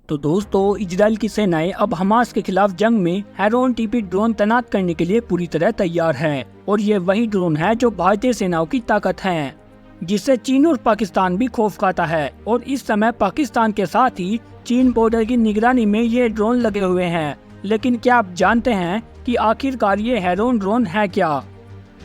तो दोस्तों, इजराइल की सेनाएं अब हमास के खिलाफ जंग में हेरोन टीपी ड्रोन तैनात करने के लिए पूरी तरह तैयार हैं और ये वही ड्रोन है जो भारतीय सेनाओं की ताकत है, जिससे चीन और पाकिस्तान भी खौफ खाता है। और इस समय पाकिस्तान के साथ ही चीन बॉर्डर की निगरानी में ये ड्रोन लगे हुए हैं। लेकिन क्या आप जानते हैं कि आखिरकार ये हेरोन ड्रोन है क्या?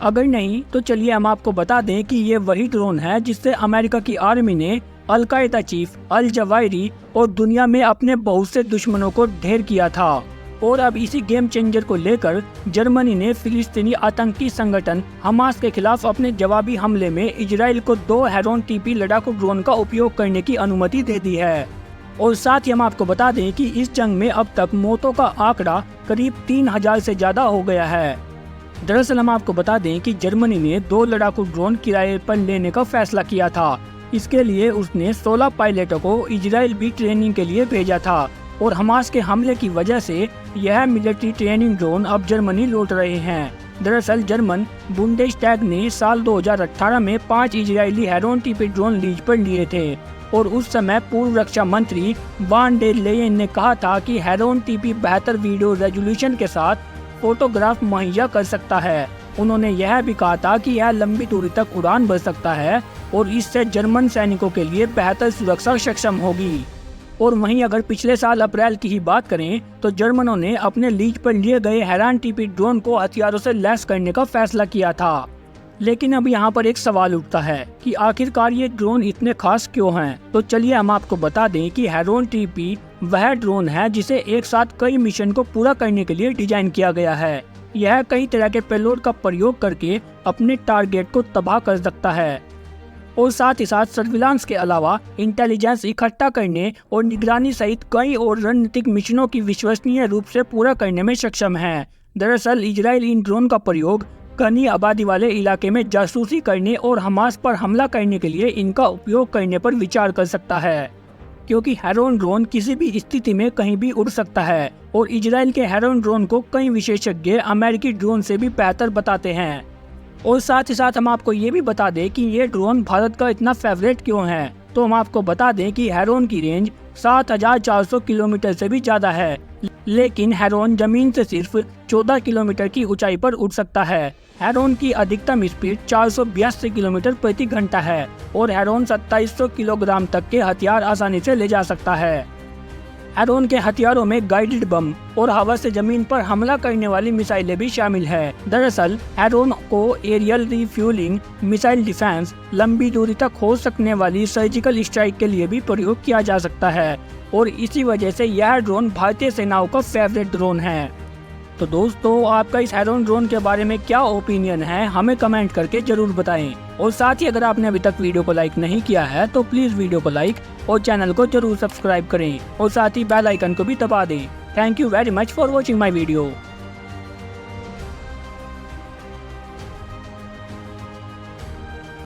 अगर नहीं तो चलिए हम आपको बता दें कि ये वही ड्रोन है जिससे अमेरिका की आर्मी ने अल-कायदा चीफ अल जवाहिरी और दुनिया में अपने बहुत से दुश्मनों को ढेर किया था। और अब इसी गेम चेंजर को लेकर जर्मनी ने फिलिस्तीनी आतंकी संगठन हमास के खिलाफ अपने जवाबी हमले में इजराइल को 2 हेरोन टीपी लड़ाकू ड्रोन का उपयोग करने की अनुमति दे दी है। और साथ ही हम आपको बता दें कि इस जंग में अब तक मौतों का आंकड़ा करीब 3000 से ज्यादा हो गया है। दरअसल हम आपको बता दें कि जर्मनी ने 2 लड़ाकू ड्रोन किराए पर लेने का फैसला किया था। इसके लिए उसने 16 पायलटों को इजराइल भी ट्रेनिंग के लिए भेजा था और हमास के हमले की वजह से यह मिलिट्री ट्रेनिंग ड्रोन अब जर्मनी लौट रहे हैं। दरअसल जर्मन बुंडेसटैग ने साल 2018 में 5 Israeli Heron TP drone lease पर लिए थे और उस समय पूर्व रक्षा मंत्री वान डेर लेयन ने कहा था कि हेरोन टीपी बेहतर वीडियो रेजोल्यूशन के साथ फोटोग्राफ मुहैया कर सकता है। उन्होंने यह भी कहा था कि यह लंबी दूरी तक उड़ान भर सकता है और इससे जर्मन सैनिकों के लिए बेहतर सुरक्षा सक्षम होगी। और वहीं अगर पिछले साल अप्रैल की ही बात करें तो जर्मनों ने अपने लीज पर लिए गए हेरोन टीपी ड्रोन को हथियारों से लैस करने का फैसला किया था। लेकिन अब यहाँ पर एक सवाल उठता है कि आखिरकार ये ड्रोन इतने खास क्यों हैं? तो चलिए हम आपको बता दें कि हेरोन टीपी वह ड्रोन है जिसे एक साथ कई मिशन को पूरा करने के लिए डिजाइन किया गया है। यह कई तरह के पेलोड का प्रयोग करके अपने टारगेट को तबाह कर सकता है और साथ ही साथ सर्विलांस के अलावा इंटेलिजेंस इकट्ठा करने और निगरानी सहित कई और रणनीतिक मिशनों की विश्वसनीय रूप से पूरा करने में सक्षम है। दरअसल इजराइल इन ड्रोन का प्रयोग घनी आबादी वाले इलाके में जासूसी करने और हमास पर हमला करने के लिए इनका उपयोग करने पर विचार कर सकता है, क्योंकि हेरोन ड्रोन किसी भी स्थिति में कहीं भी उड़ सकता है और इजराइल के हेरोन ड्रोन को कई विशेषज्ञ अमेरिकी ड्रोन से भी बेहतर बताते हैं। और साथ ही साथ हम आपको ये भी बता दें कि ये ड्रोन भारत का इतना फेवरेट क्यों है। तो हम आपको बता दें कि हेरोन की रेंज 7400 किलोमीटर से भी ज्यादा है, लेकिन हेरोन जमीन से सिर्फ 14 किलोमीटर की ऊंचाई पर उड़ सकता है। हेरोन की अधिकतम स्पीड 482 किलोमीटर प्रति घंटा है और हेरोन 2700 किलोग्राम तक के हथियार आसानी से ले जा सकता है। हेरोन के हथियारों में गाइडेड बम और हवा से जमीन पर हमला करने वाली मिसाइलें भी शामिल है। दरअसल हेरोन को एरियल रिफ्यूलिंग, मिसाइल डिफेंस, लंबी दूरी तक हो सकने वाली सर्जिकल स्ट्राइक के लिए भी प्रयोग किया जा सकता है और इसी वजह से यह ड्रोन भारतीय सेनाओं का फेवरेट ड्रोन है। तो दोस्तों, आपका इस हेरोन ड्रोन के बारे में क्या ओपिनियन है, हमें कमेंट करके जरूर बताएं। और साथ ही अगर आपने अभी तक वीडियो को लाइक नहीं किया है तो प्लीज वीडियो को लाइक और चैनल को जरूर सब्सक्राइब करें और साथ ही बेल आइकन को भी दबा दें। Thank you very much for watching my video.